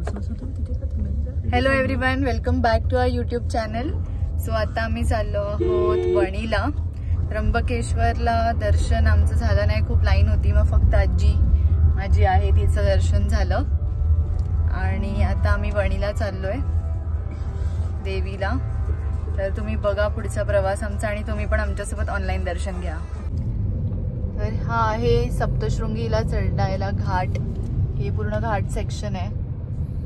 Hello everyone, welcome back to our YouTube channel. So आता आम्ही चाललो आहोत वणीला. त्र्यंबकेश्वरला दर्शन आमचं झालं नाही, खूप लाईन होती. मग फक्त आजी माझी आहे तिचं दर्शन झालं आणि आता आम्ही वणीला चाललोय देवीला. तर तुम्ही बघा पुढचा प्रवास आमचा आणि तुम्ही पण आमच्यासोबत ऑनलाईन दर्शन घ्या. तर हा आहे सप्तशृंगीला चढायला घाट. हे पूर्ण घाट सेक्शन आहे.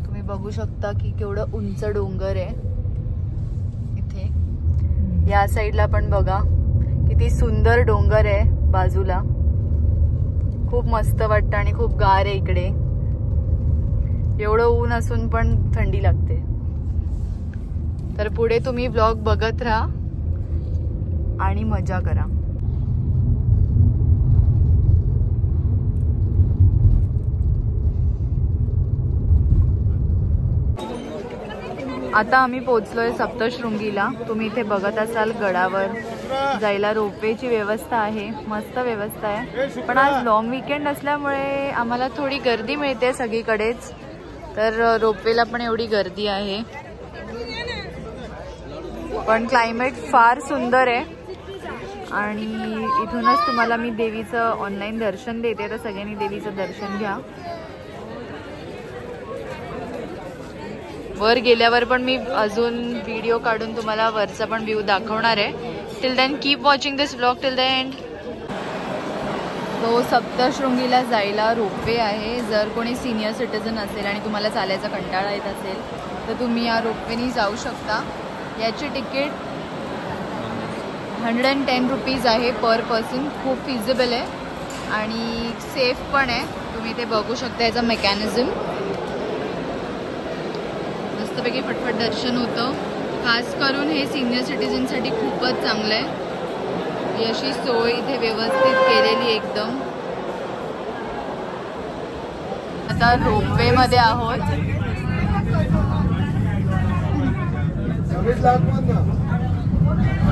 तुम्ही बघू शकता की केवढं उंच डोंगर आहे इथे. या साईडला पण बघा किती सुंदर डोंगर आहे बाजूला. खूप मस्त वाटतं आणि खूप गार आहे इकडे. एवढं ऊन असून पण थंडी लागते. तर पुढे तुम्ही व्लॉग बघत राहा आणि मजा करा. आता आम्ही पोहोचलोय सप्तशृंगीला. तुम्ही इथे बघत असाल गडावर जायला रोपवेची व्यवस्था आहे. मस्त व्यवस्था आहे. पण आज लॉंग वीकेंड असल्यामुळे आम्हाला थोडी गर्दी मिळते सगळीकडेच. तर रोपवेला पण एवढी गर्दी आहे. पण क्लायमेट फार सुंदर आहे आणि इथूनच तुम्हाला मी देवीचं ऑनलाईन दर्शन देते. तर सगळ्यांनी देवीचं दर्शन घ्या. वर गेल्यावर पण मी अजून व्हिडिओ काढून तुम्हाला वरचा पण व्ह्यू दाखवणार आहे. Till then keep watching this vlog till the end. तो सप्तशृंगीला जायला रोपवे आहे. जर कोणी सिनियर सिटीजन असेल आणि तुम्हाला चालायचा कंटाळा येत असेल तर तुम्ही या रोपवेनी जाऊ शकता. याची तिकीट 110 रुपीज आहे पर पर्सन. खूप फिजिबल आहे आणि सेफ पण आहे. तुम्ही ते बघू शकता याचा मेकॅनिझम. मस्तपैकी फटफट दर्शन होतं. खास करून हे सिनियर सिटीजनसाठी खूपच चांगलं आहे. ही अशी सोय इथे व्यवस्थित केलेली एकदम. आता रोपवे मध्ये आहोत.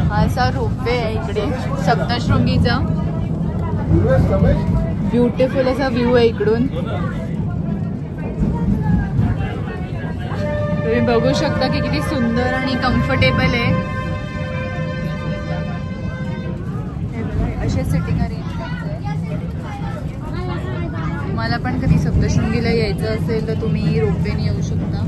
हा असा रोपवे आहे इकडे सप्तशृंगीचा. ब्युटिफुल असा व्ह्यू आहे इकडून. तुम्ही बघू शकता की किती सुंदर आणि कम्फर्टेबल आहे. असे सिटिंग अरेंजमेंट आहे. तुम्हाला पण कधी सप्तशृंगीला यायचं असेल तर तुम्ही रोपवेने येऊ शकता.